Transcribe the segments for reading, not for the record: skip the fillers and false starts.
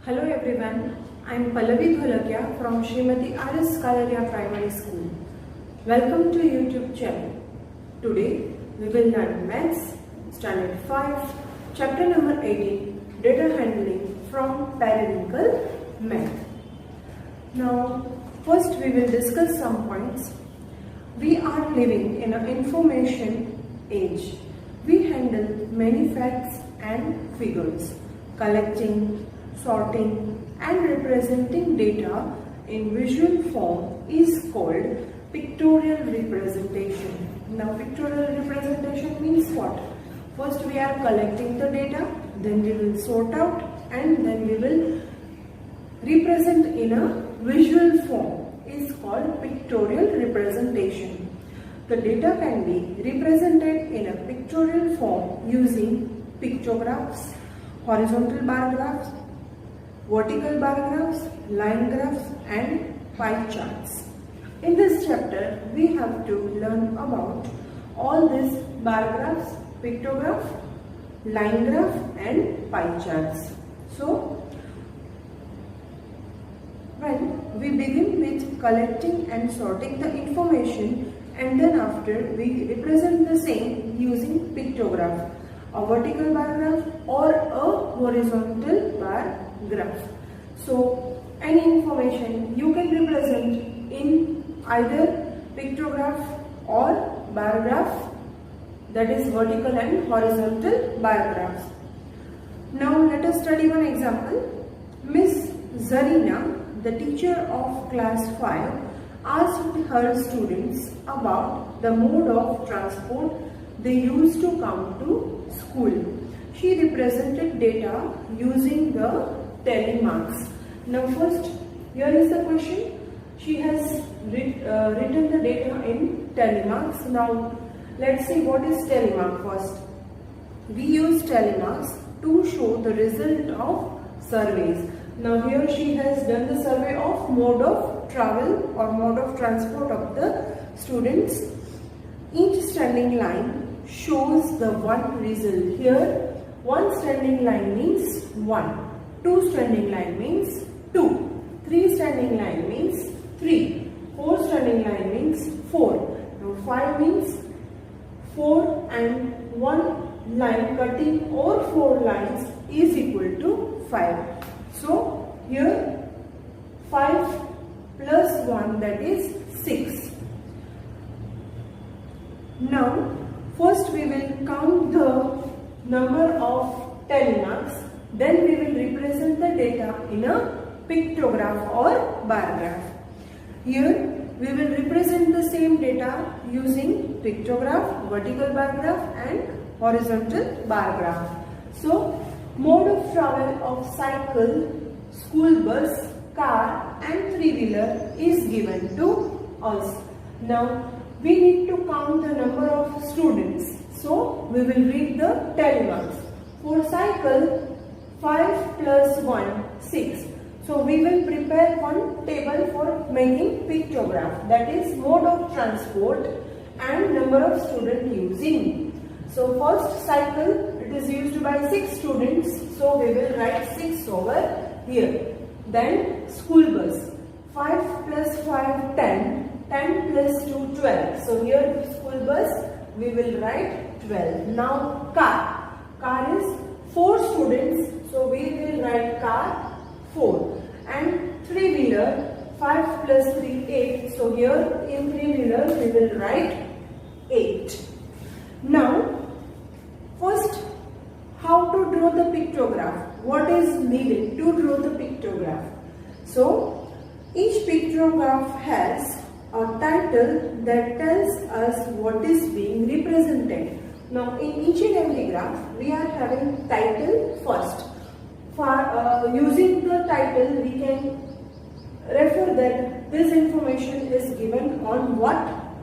Hello everyone, I am Pallavi Dholakia from Srimati R.S. Kalaria Primary School. Welcome to YouTube channel. Today we will learn Maths Standard 5, Chapter number 18, Data Handling from Periodical Math. Now first we will discuss some points. We are living in an information age. We handle many facts and figures, collecting, sorting and representing data in visual form is called pictorial representation. Now pictorial representation means what? First we are collecting the data, then we will sort out and then we will represent in a visual form is called pictorial representation. The data can be represented in a pictorial form using pictographs, horizontal bar graphs, vertical bar graphs, line graphs and pie charts. In this chapter, we have to learn about all these bar graphs, pictograph, line graph and pie charts. So, when we begin with collecting and sorting the information and then after we represent the same using pictograph, a vertical bar graph or a horizontal bar graph. So any information you can represent in either pictograph or bar graph, that is vertical and horizontal bar graphs. Now let us study one example. Miss Zarina, the teacher of class 5, asked her students about the mode of transport they used to come to school. She represented data using the telemarks. Now first, here is the question. She has written the data in telemarks. Now let's see what is telemark first. We use telemarks to show the result of surveys. Now here she has done the survey of mode of travel or mode of transport of the students. Each standing line shows the one result. Here one standing line means 1, 2 standing line means 2, 3 standing line means 3, 4 standing line means 4. Now 5 means 4 and 1 line cutting or 4 lines is equal to 5. So here 5 plus 1, that is 6. Now first we will count the number of telemarks, then we will represent the data in a pictograph or bar graph. Here we will represent the same data using pictograph, vertical bar graph and horizontal bar graph. So mode of travel of cycle, school bus, car and three-wheeler is given to us. Now we need to count the number of students. So we will read the telemarks. For cycle, 5 plus 1, 6. So we will prepare one table for making pictograph, that is mode of transport and number of students using. So first cycle, it is used by 6 students. So we will write 6 over here. Then school bus, 5 plus 5, 10, 10 plus 2, 12. So here school bus, we will write 12. Now car, car is 4 students, so we will write car 4. And three-wheeler, 5 plus 3, 8. So here in three-wheeler, we will write 8. Now first, how to draw the pictograph? What is needed to draw the pictograph? So each pictograph has a title that tells us what is being represented. Now in each and every graph we are having title first. For using the title we can refer that this information is given on what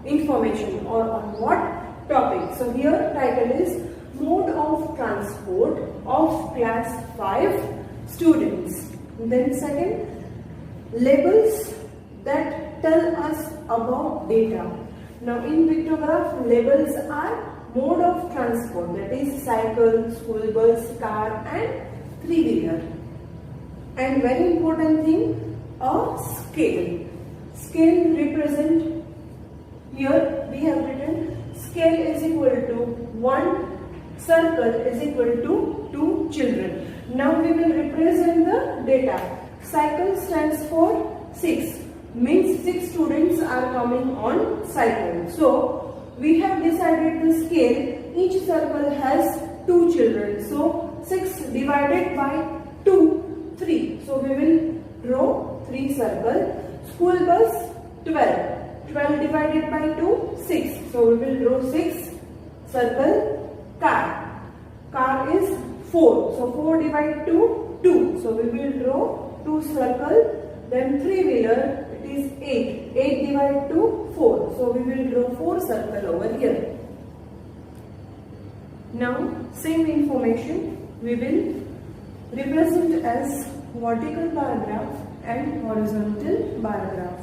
information or on what topic. So here title is mode of transport of class 5 students. Then second, labels that tell us about data. Now in pictograph, labels are mode of transport, that is cycle, school bus, car and three-wheeler. And very important thing, a scale. Scale represent, here we have written scale is equal to 1 circle is equal to 2 children. Now we will represent the data. Cycle stands for 6, means 6 students are coming on cycle. So we have decided the scale, each circle has 2 children. So 6 divided by 2, 3. So we will draw 3 circle. School bus 12. 12 divided by 2, 6. So we will draw 6 circle. Car. Car is 4. So 4 divided 2, 2. So we will draw 2 circle. Then 3-wheeler, it is 8. 8 divided 2, 4. So we will draw 4 circle over here. Now same information we will represent as vertical bar graph and horizontal bar graph.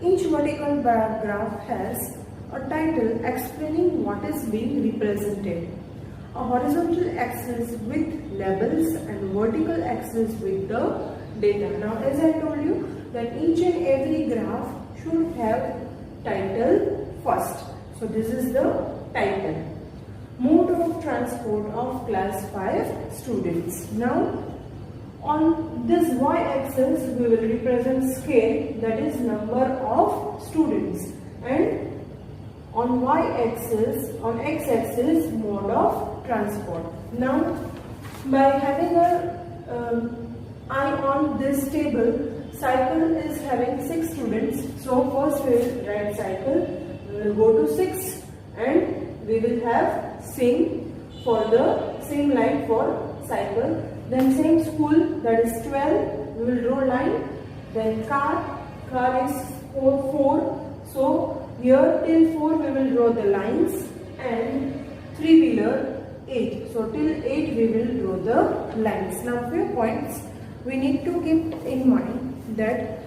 Each vertical bar graph has a title explaining what is being represented. A horizontal axis with labels and vertical axis with the data. Now as I told you that each and every graph should have title first. So this is the title. Mode of transport of class 5 students. Now on this y-axis we will represent scale, that is number of students, and on y-axis, on x-axis, mode of transport. Now by having a eye on this table, cycle is having 6 students. So first we will write cycle, we will go to 6 and we will have same for the same line for cycle. Then same school, that is 12, we will draw line. Then car is 4. So here till 4 we will draw the lines, and 3-wheeler 8. So till 8 we will draw the lines. Now few points we need to keep in mind, that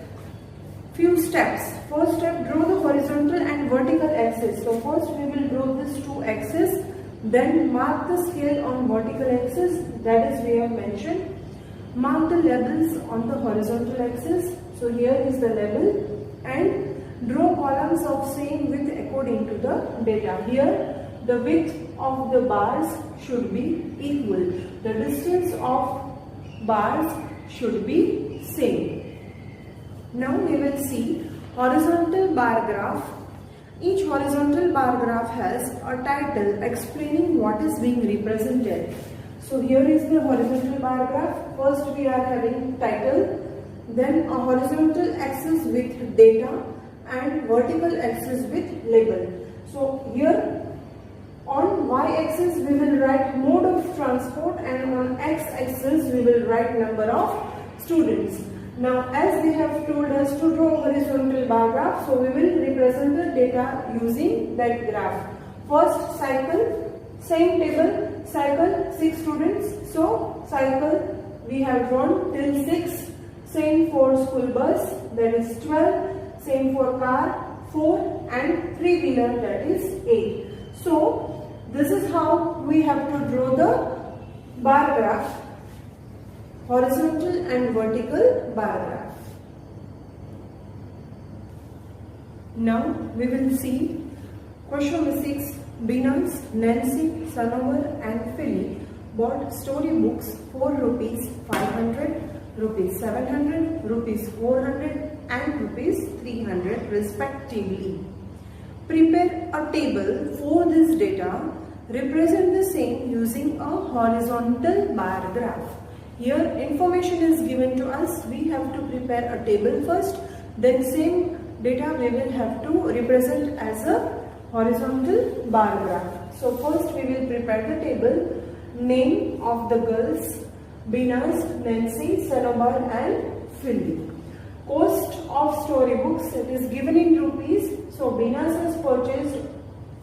few steps. First step, draw the horizontal and vertical axis. So first we will draw these 2 axes. Then mark the scale on vertical axis, that is we have mentioned. Mark the labels on the horizontal axis. So here is the label, and draw columns of same width according to the data. Here the width of the bars should be equal. The distance of bars should be same. Now we will see horizontal bar graph. Each horizontal bar graph has a title explaining what is being represented. So here is the horizontal bar graph. First we are having title, then a horizontal axis with data and vertical axis with label. So here on y-axis we will write mode of transport, and on x-axis we will write number of students. Now as they have told us to draw horizontal bar graph, so we will represent the data using that graph. First cycle, same table, cycle 6 students. So cycle we have drawn till 6. Same for school bus, that is 12. Same for car 4, and 3-wheeler, that is 8. So this is how we have to draw the bar graph, horizontal and vertical bar graph. Now we will see question number 6. Binance, Nancy, Sanovar and Philly bought storybooks for rupees 500, rupees 700, rupees 400 and rupees 300 respectively. Prepare a table for this data. Represent the same using a horizontal bar graph. Here information is given to us. We have to prepare a table first. Then same data we will have to represent as a horizontal bar graph. So first we will prepare the table. Name of the girls: Binance, Nancy, Sanobar and Philly. Cost of storybooks, it is given in rupees. So Binance has purchased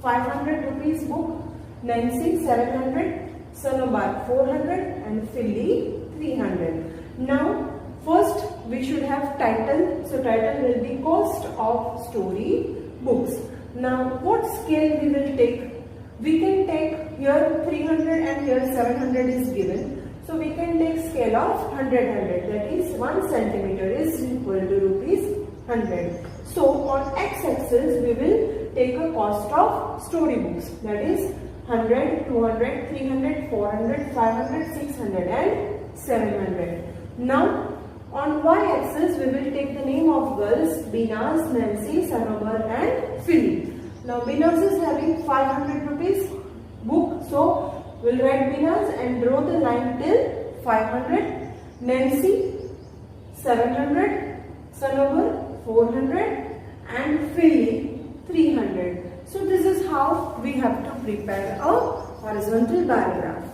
500 rupees book, Nancy 700, Sanobar 400 and Philly 300. Now first we should have title. So title will be cost of story books. Now what scale we will take? We can take here 300 and here 700 is given. So we can take scale of 100, that is 1 centimeter is equal to rupees 100. So on x-axis we will take a cost of storybooks, that is 100, 200, 300, 400, 500, 600 and 700. Now on y-axis we will take the name of girls Binaz, Nancy, Sanobar and Philly. Now Binaz is having 500 rupees book, so we'll write Binaz and draw the line till 500, Nancy 700, Sanobar 400 and Philly 300. So this is how we have to prepare a horizontal bar graph.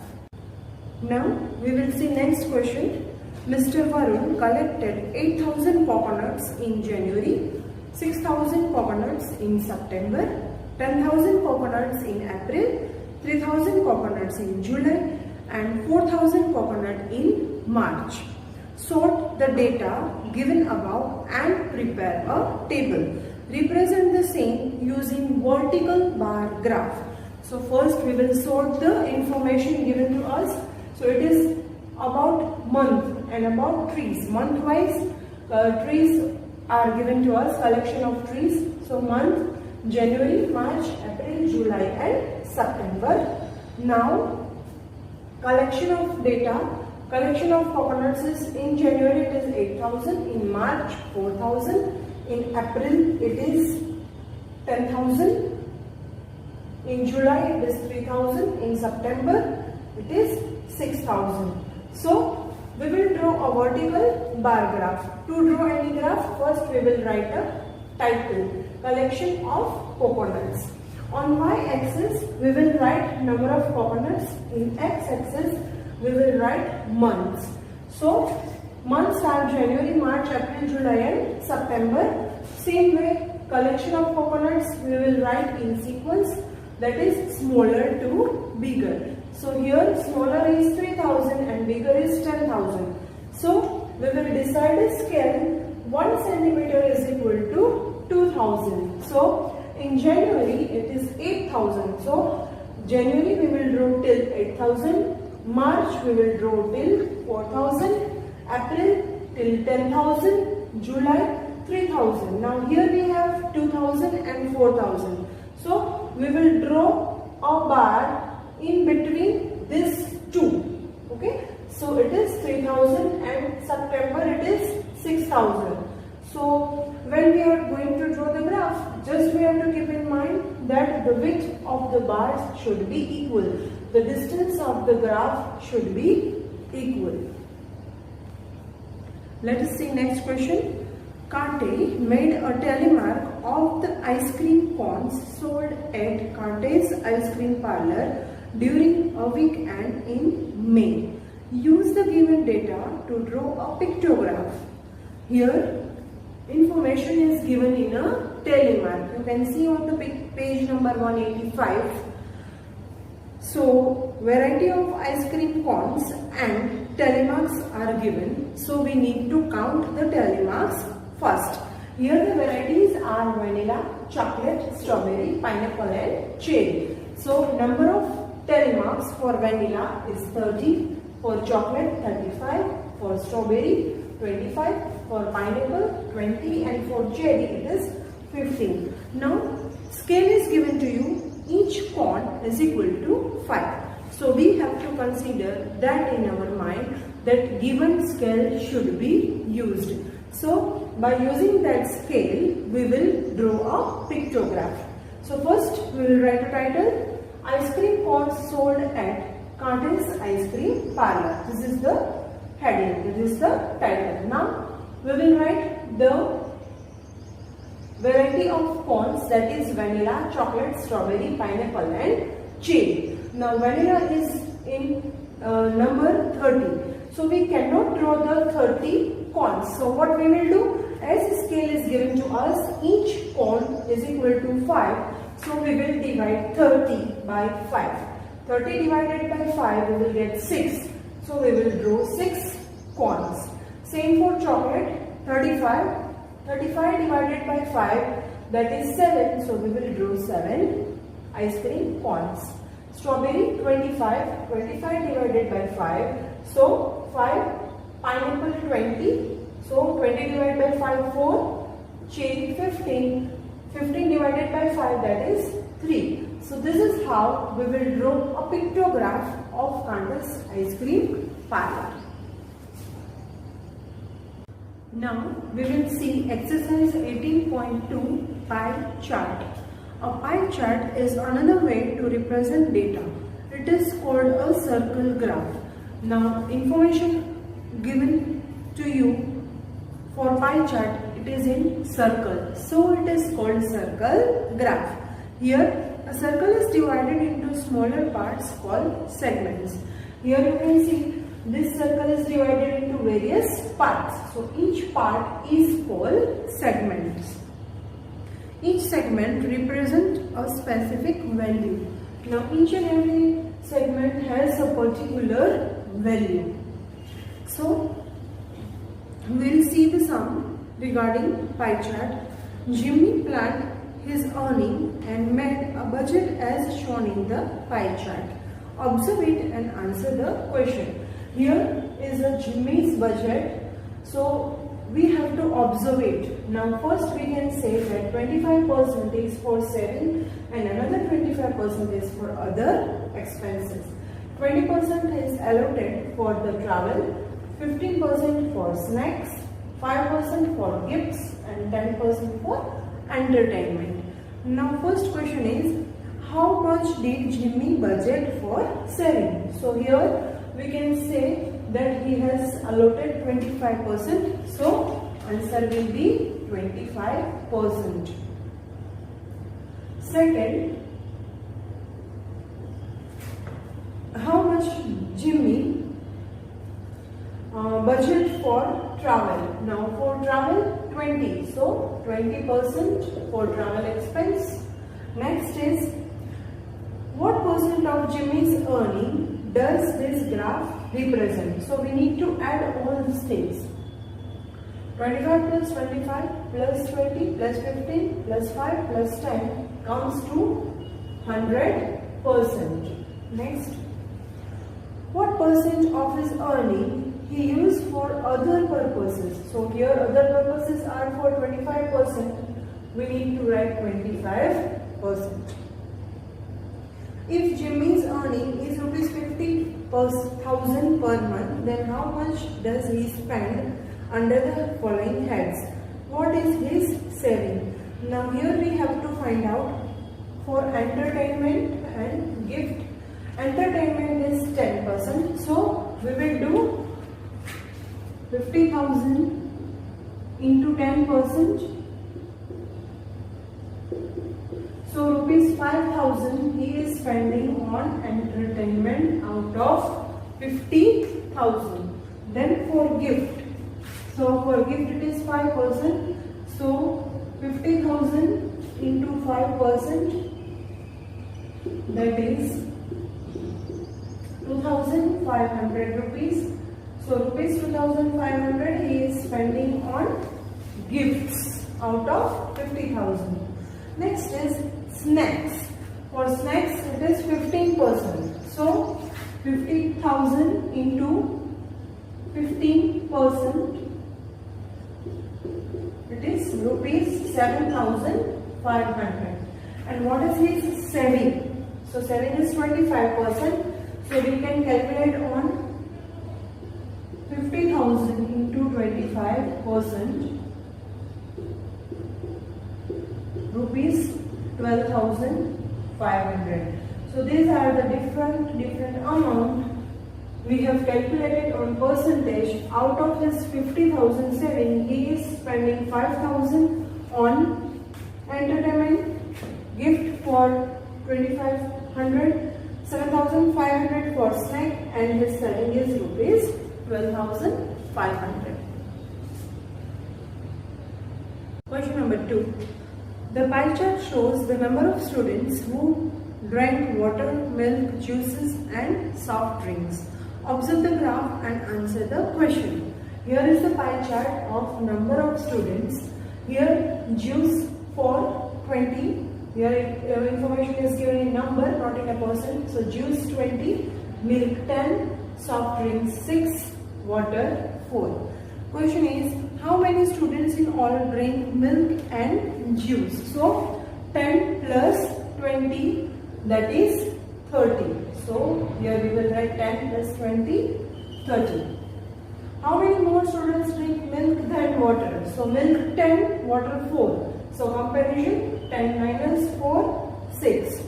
Now we will see next question. Mr. Varun collected 8,000 coconuts in January, 6,000 coconuts in September, 10,000 coconuts in April, 3,000 coconuts in July and 4,000 coconut in March. Sort the data given above and prepare a table. Represent the same using vertical bar graph. So first we will sort the information given to us. So it is about month and about trees. Month wise trees are given to us, collection of trees. So month January, March, April, July and September. Now collection of data. Collection of coconuts is in January it is 8,000, in March 4,000, in April it is 10,000, in July it is 3,000, in September it is 6,000. So we will draw a vertical bar graph. To draw any graph, first we will write a title, collection of coconuts. On y-axis we will write number of coconuts, in x-axis we will write months. So months are January, March, April, July and September. Same way, collection of coconuts we will write in sequence, that is smaller to bigger. So here smaller is 3,000 and bigger is 10,000. So we will decide a scale. 1 centimeter is equal to 2,000. So in January it is 8,000. So January we will draw till 8,000. March we will draw till 4,000, April till 10,000, July 3,000. Now here we have 2,000 and 4,000. So we will draw a bar in between these two. Okay. So it is 3,000 and September it is 6,000. So when we are going to draw the graph, just we have to keep in mind that the width of the bars should be equal. The distance of the graph should be equal. Let us see next question. Kante made a telemark of the ice cream cones sold at Kante's ice cream parlor during a weekend in May. Use the given data to draw a pictograph. Here information is given in a telemark. You can see on the page number 185. So variety of ice cream cones and telemarks are given. So we need to count the telemarks first. Here the varieties are vanilla, chocolate, strawberry, pineapple and cherry. So number of telemarks for vanilla is 30, for chocolate 35, for strawberry 25, for pineapple 20 and for cherry it is 15. Now scale is given to you. Each cone is equal to 5. So we have to consider that in our mind that given scale should be used. So by using that scale we will draw a pictograph. So first we will write a title, ice cream cones sold at Kante's ice cream parlor. This is the heading, this is the title. Now we will write the variety of cones, that is vanilla, chocolate, strawberry, pineapple and cherry. Now vanilla is in number 30. So we cannot draw the 30 cones. So what we will do, as scale is given to us, each cone is equal to 5. So we will divide 30 by 5. 30 divided by 5 we will get 6. So we will draw 6 cones. Same for chocolate, 35. 35 divided by 5, that is 7. So we will draw 7 ice cream cones. Strawberry 25. 25 divided by 5. So 5, pineapple 20. So 20 divided by 5, 4. Cherry 15. 15 divided by 5, that is 3. So this is how we will draw a pictograph of Candace Ice Cream Parlor. Now we will see exercise 18.2 pie chart. A pie chart is another way to represent data. It is called a circle graph. Now information given to you for pie chart, it is in circle. So it is called circle graph. Here a circle is divided into smaller parts called segments. Here you can see this circle is divided into various parts. So each part is called segments. Each segment represents a specific value. Now each and every segment has a particular value. So we will see the sum regarding pie chart. Jimmy planned his earning and made a budget as shown in the pie chart. Observe it and answer the question. Here is a Jimmy's budget. So we have to observe it. Now first we can say that 25% is for saving and another 25% is for other expenses. 20% is allotted for the travel, 15% for snacks, 5% for gifts and 10% for entertainment. Now first question is, how much did Jimmy budget for saving? So here we can say that he has allotted 25%. So answer will be 25%. Second, how much Jimmy budget for travel? Now for travel 20. So 20% for travel expense. Next is, what percent of Jimmy's earning does this graph represent? So we need to add all these things. 25 plus 25 plus 20 plus 15 plus 5 plus 10 comes to 100%. Next, what percent of his earning he used for other purposes? So here other purposes are for 25%. We need to write 25%. If Jimmy's earning is rupees 50,000 per month, then how much does he spend under the following heads? What is his saving? Now here we have to find out for entertainment and gift. Entertainment is 10%. So we will do 50,000 into 10%. So rupees 5,000 he is spending on entertainment out of 50,000. Then for gift. So for gift it is 5%. So 50,000 into 5%, that is 2,500 rupees. So rupees 2,500 he is spending on gifts out of 50,000. Next is snacks. For snacks it is 15%. So 50,000 into 15%, it is rupees 7,500. And what is his saving? So saving is 25%. So we can calculate on 50,000 into 25%, rupees 12,500. So these are the different amount we have calculated on percentage. Out of his 50,000 saving, he is spending 5,000 on entertainment, gift for 2,500, 7,500 for snack, and his saving is rupees 12,500. Question number 2. The pie chart shows the number of students who drank water, milk, juices and soft drinks. Observe the graph and answer the question. Here is the pie chart of number of students. Here juice for 20. Here information is given in number, not in a percent. So juice 20, milk 10, soft drinks 6, water 4. Question is, how many students in all drink milk and juice? So 10 plus 20, that is 30. So here we will write 10 plus 20, 30. How many more students drink milk than water? So milk 10, water 4. So comparison, 10 minus 4, 6.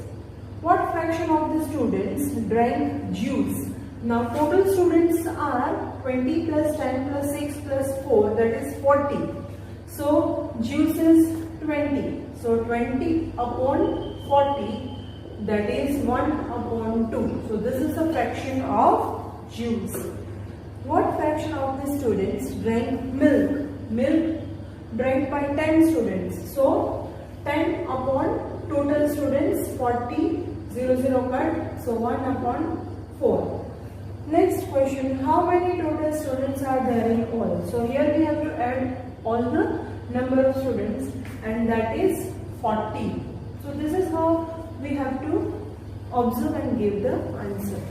What fraction of the students drank juice? Now total students are 20 plus 10 plus 6 plus 4, that is 40. So juice is 20. So 20 upon 40, that is 1 upon 2. So this is the fraction of juice. What fraction of the students drank milk? Milk drank by 10 students. So 10 upon total students 40, 0 cut. So 1 upon 4. Next question, how many total students are there in all? So here we have to add all the number of students, and that is 40. So this is how we have to observe and give the answer.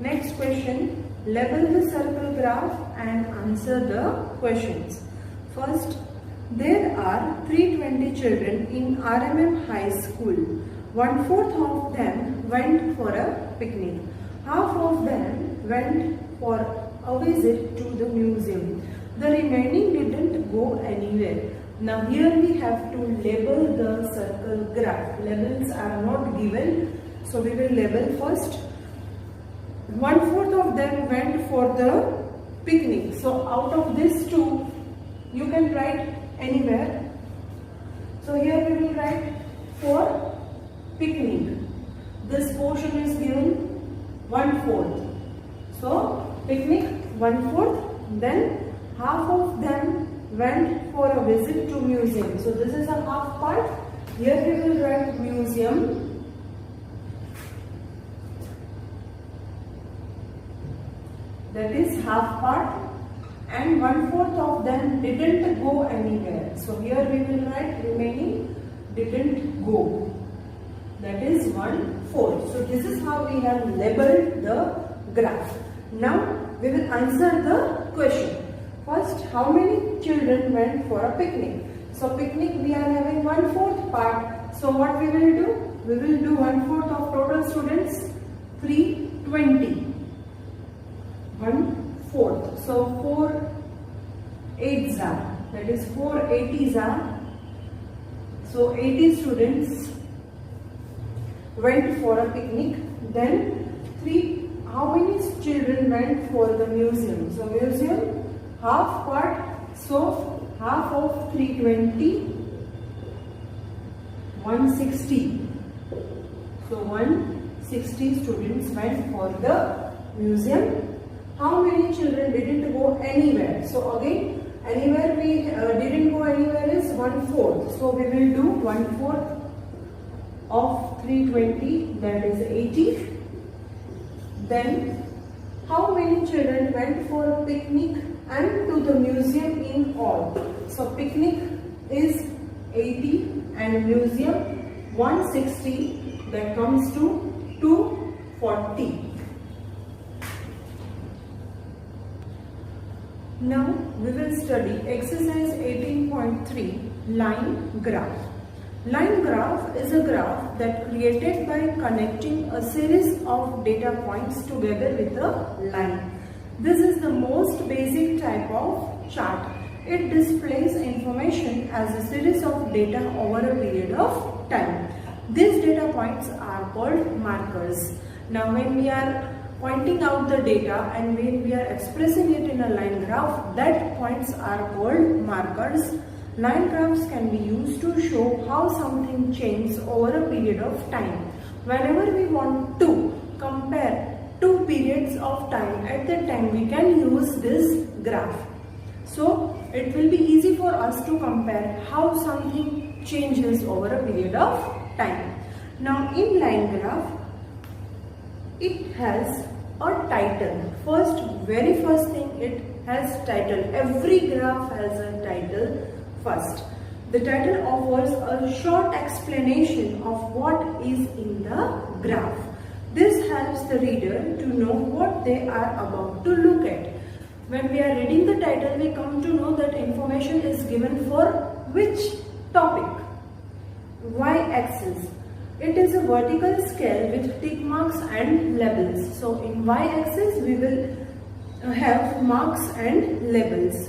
Next question, label the circle graph and answer the questions. First, there are 320 children in RMM High School. 1/4 of them went for a picnic. Half of them went for a visit to the museum. The remaining didn't go anywhere. Now here we have to label the circle graph. Labels are not given, so we will label first. 1/4 of them went for the picnic. So out of these two, you can write anywhere. So here we will write for picnic. This portion is given 1/4. So picnic 1/4. Then half of them went for a visit to museum. So this is a half part. Here we will write museum. That is half part. And 1/4 of them didn't go anywhere. So here we will write remaining didn't go. That is 1/4. So this is how we have labeled the graph. Now we will answer the question. First, how many children went for a picnic? So picnic we are having 1/4 part. So what we will do? We will do 1/4 of total students, 320. 1/4. So 4 8s are, that is 4 80s are. So 80 students went for a picnic. Then how many children went for the museum? So museum half part. So half of 320, 160. So 160 students went for the museum. How many children didn't go anywhere? So again, anywhere we didn't go anywhere is 1/4. So we will do 1/4 of 320, that is 80. Then how many children went for a picnic and to the museum in all? So picnic is 80 and museum 160, that comes to 240. Now we will study exercise 18.3, line graph. Line graph is a graph that created by connecting a series of data points together with a line. This is the most basic type of chart. It displays information as a series of data over a period of time. These data points are called markers. Now when we are pointing out the data and when we are expressing it in a line graph, that points are called markers. Line graphs can be used to show how something changes over a period of time. Whenever we want to compare two periods of time, at that time we can use this graph. So it will be easy for us to compare how something changes over a period of time. Now in line graph, it has a title. Very first thing, it has title. Every graph has a title first. The title offers a short explanation of what is in the graph. This helps the reader to know what they are about to look at. When we are reading the title, we come to know that information is given for which topic. Y-axis. It is a vertical scale with tick marks and labels. So in Y-axis we will have marks and labels.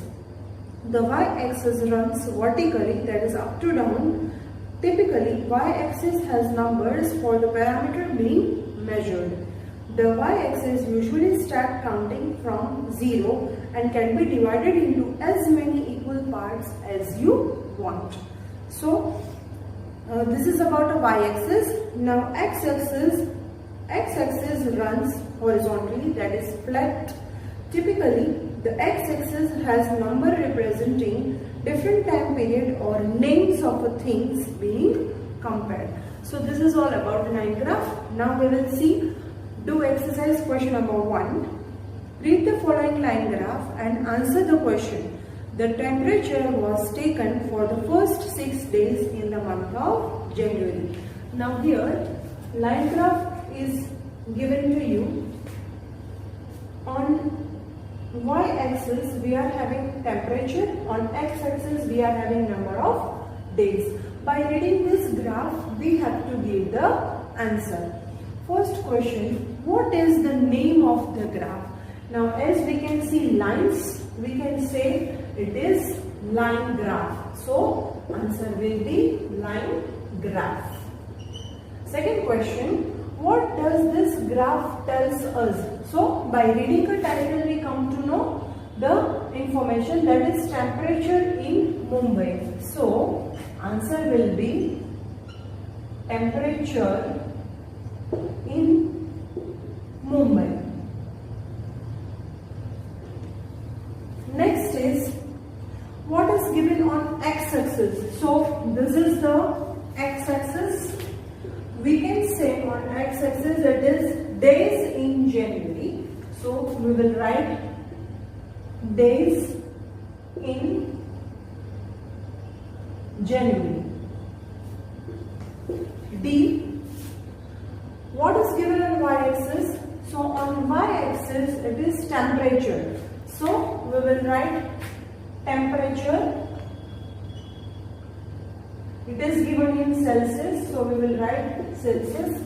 The Y-axis runs vertically, that is up to down. Typically, Y-axis has numbers for the parameter being measured. The Y-axis usually starts counting from 0 and can be divided into as many equal parts as you want. So, this is about a Y-axis. Now, X-axis runs horizontally, that is flat. Typically, the X-axis has number representing different time period or names of things being compared. So this is all about the line graph. Now we will see, do exercise question number 1. Read the following line graph and answer the question. The temperature was taken for the first 6 days in the month of January. Now here, line graph is given to you. On Y-axis we are having temperature, on X-axis we are having number of days. By reading this graph, we have to give the answer. First question, what is the name of the graph? Now as we can see lines, we can say it is line graph. So answer will be line graph. Second question, what does this graph tells us? So by reading the title we come to know the information, that is temperature in Mumbai. So answer will be temperature in Mumbai. Next is, what is given on X-axis? So this is the X-axis. We can say on X-axis it is days in January. So we will write days in January. D. What is given on Y-axis? So on Y-axis it is temperature. So we will write temperature. It is given in Celsius, so we will write Celsius.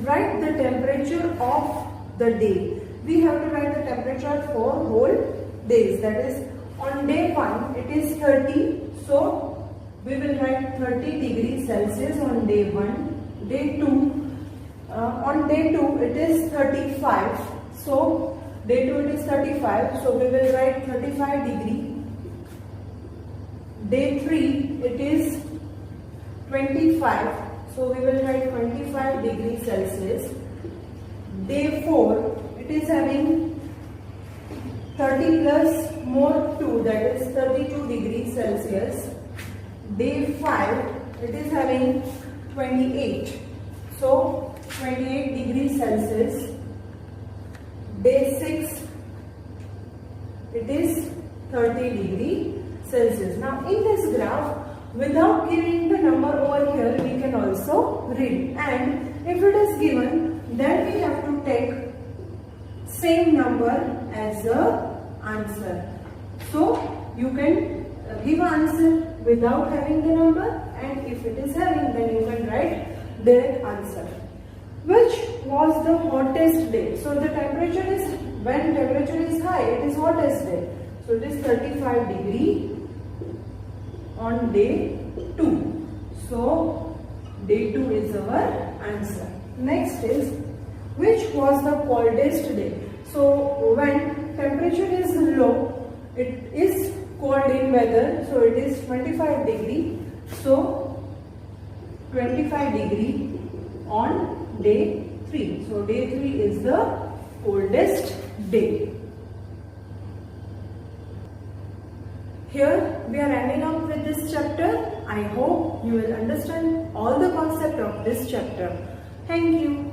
Write the temperature of the day. We have to write the temperature for whole days. That is, on day 1 it is 30, so we will write 30 degrees Celsius on day 1. Day 2, on day 2 it is 35, so day 2 it is 35, so we will write 35 degree. Day 3 it is 25, so we will write 25 degrees Celsius. Day 4 it is having 30 plus more 2, that is 32 degrees Celsius. Day 5 it is having 28, so 28 degrees Celsius. Day 6 it is 30 degree Celsius. Now in this graph, without giving the number over here, we can also read, and if it is given, then we have to take same number as the answer. So you can give answer without having the number, and if it is having, then you can write direct answer. Which was the hottest day? So the temperature is, when temperature is high, it is hottest day. So it is 35 degree on day 2. So day 2 is our answer. Next is, which was the coldest day? So when temperature is low, it is cold in weather, so it is 25 degree. So 25 degree on day 3. So day 3 is the coldest day. Here we are ending up with this chapter. I hope you will understand all the concept of this chapter. Thank you.